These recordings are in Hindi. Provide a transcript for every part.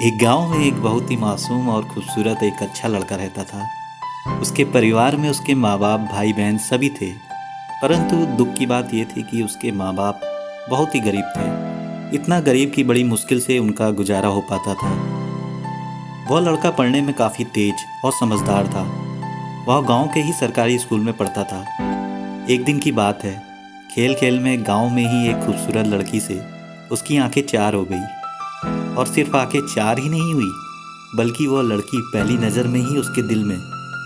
एक गांव में एक बहुत ही मासूम और खूबसूरत एक अच्छा लड़का रहता था। उसके परिवार में उसके माँ बाप, भाई बहन सभी थे। परंतु दुख की बात यह थी कि उसके माँ बाप बहुत ही गरीब थे। इतना गरीब कि बड़ी मुश्किल से उनका गुजारा हो पाता था। वह लड़का पढ़ने में काफ़ी तेज और समझदार था। वह गांव के ही सरकारी स्कूल में पढ़ता था। एक दिन की बात है, खेल खेल में गांव में ही एक खूबसूरत लड़की से उसकी आंखें चार हो गई। और सिर्फ आंखें चार ही नहीं हुई, बल्कि वह लड़की पहली नज़र में ही उसके दिल में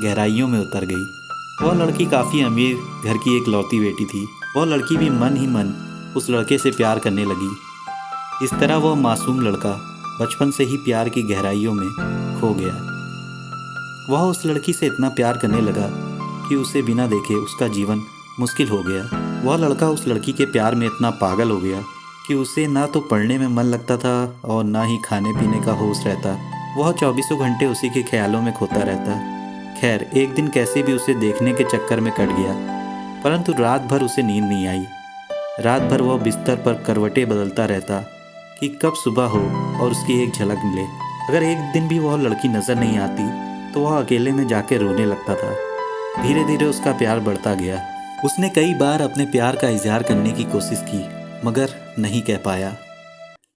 गहराइयों में उतर गई। वह लड़की काफ़ी अमीर घर की एक लौती बेटी थी। वह लड़की भी मन ही मन उस लड़के से प्यार करने लगी। इस तरह वह मासूम लड़का बचपन से ही प्यार की गहराइयों में खो गया। वह उस लड़की से इतना प्यार करने लगा कि उसे बिना देखे उसका जीवन मुश्किल हो गया। वह लड़का उस लड़की के प्यार में इतना पागल हो गया कि उसे ना तो पढ़ने में मन लगता था और ना ही खाने पीने का होश रहता। वह चौबीसों घंटे उसी के ख्यालों में खोता रहता। खैर, एक दिन कैसे भी उसे देखने के चक्कर में कट गया, परंतु रात भर उसे नींद नहीं आई। रात भर वह बिस्तर पर करवटें बदलता रहता कि कब सुबह हो और उसकी एक झलक मिले। अगर एक दिन भी वह लड़की नज़र नहीं आती तो वह अकेले में जाके रोने लगता था। धीरे धीरे उसका प्यार बढ़ता गया। उसने कई बार अपने प्यार का इजहार करने की कोशिश की, मगर नहीं कह पाया।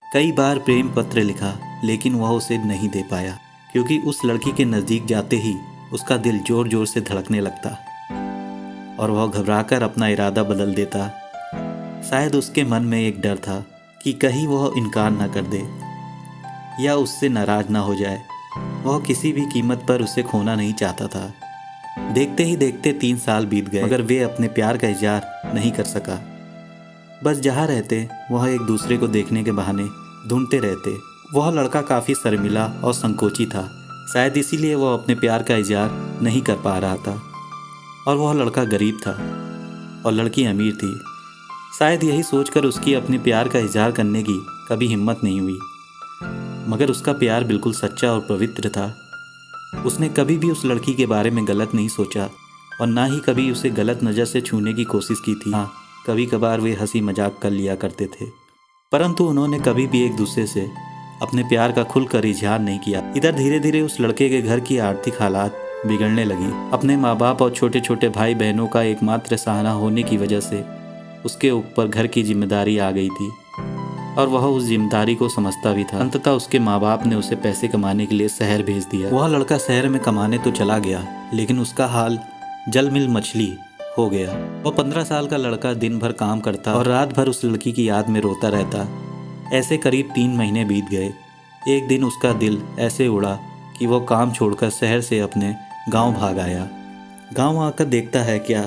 कई बार प्रेम पत्र लिखा, लेकिन वह उसे नहीं दे पाया, क्योंकि उस लड़की के नज़दीक जाते ही उसका दिल जोर जोर से धड़कने लगता और वह घबराकर अपना इरादा बदल देता। शायद उसके मन में एक डर था कि कहीं वह इनकार न कर दे या उससे नाराज ना हो जाए। वह किसी भी कीमत पर उसे खोना नहीं चाहता था। देखते ही देखते 3 साल बीत गए, मगर वे अपने प्यार का इजहार नहीं कर सका। बस जहाँ रहते वह एक दूसरे को देखने के बहाने ढूंढते रहते। वह लड़का काफ़ी शर्मिला और संकोची था। शायद इसीलिए वह अपने प्यार का इजहार नहीं कर पा रहा था। और वह लड़का गरीब था और लड़की अमीर थी। शायद यही सोचकर उसकी अपने प्यार का इजहार करने की कभी हिम्मत नहीं हुई। मगर उसका प्यार बिल्कुल सच्चा और पवित्र था। उसने कभी भी उस लड़की के बारे में गलत नहीं सोचा और ना ही कभी उसे गलत नज़र से छूने की कोशिश की थी। हाँ, कभी कभार वे हंसी मजाक कर लिया करते थे, परंतु उन्होंने कभी भी एक दूसरे से अपने प्यार का खुलकर इजहार नहीं किया। इधर धीरे धीरे उस लड़के के घर की आर्थिक हालात बिगड़ने लगी। अपने माँ बाप और छोटे छोटे भाई बहनों का एकमात्र सहारा होने की वजह से उसके ऊपर घर की जिम्मेदारी आ गई थी और वह उस जिम्मेदारी को समझता भी था। अंततः उसके माँ बाप ने उसे पैसे कमाने के लिए शहर भेज दिया। वह लड़का शहर में कमाने तो चला गया, लेकिन उसका हाल जल मिल मछली हो गया। वह 15 साल का लड़का दिन भर काम करता और रात भर उस लड़की की याद में रोता रहता। ऐसे करीब 3 महीने बीत गए। एक दिन उसका दिल ऐसे उड़ा कि वो काम छोड़कर शहर से अपने गाँव भाग आया। गाँव आकर देखता है क्या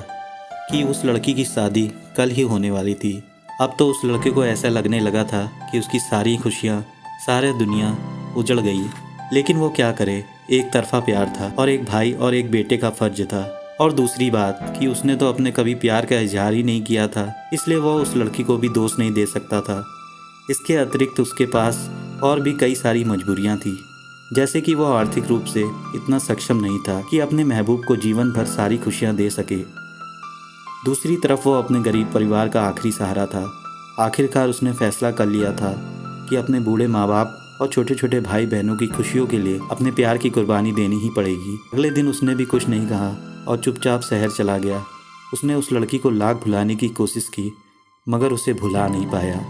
कि उस लड़की की शादी कल ही होने वाली थी। अब तो उस लड़के को ऐसा लगने लगा था कि उसकी सारी खुशियाँ, सारी दुनिया उजड़ गई। लेकिन वो क्या करे, एक तरफा प्यार था और एक भाई और एक बेटे का फर्ज था। और दूसरी बात कि उसने तो अपने कभी प्यार का इजहार ही नहीं किया था, इसलिए वो उस लड़की को भी दोष नहीं दे सकता था। इसके अतिरिक्त उसके पास और भी कई सारी मजबूरियाँ थी, जैसे कि वो आर्थिक रूप से इतना सक्षम नहीं था कि अपने महबूब को जीवन भर सारी खुशियाँ दे सके। दूसरी तरफ वो अपने गरीब परिवार का आखिरी सहारा था। आखिरकार उसने फैसला कर लिया था कि अपने बूढ़े माँ बाप और छोटे छोटे भाई बहनों की खुशियों के लिए अपने प्यार की कुर्बानी देनी ही पड़ेगी। अगले दिन उसने भी कुछ नहीं कहा और चुपचाप शहर चला गया। उसने उस लड़की को लाख भुलाने की कोशिश की, मगर उसे भुला नहीं पाया।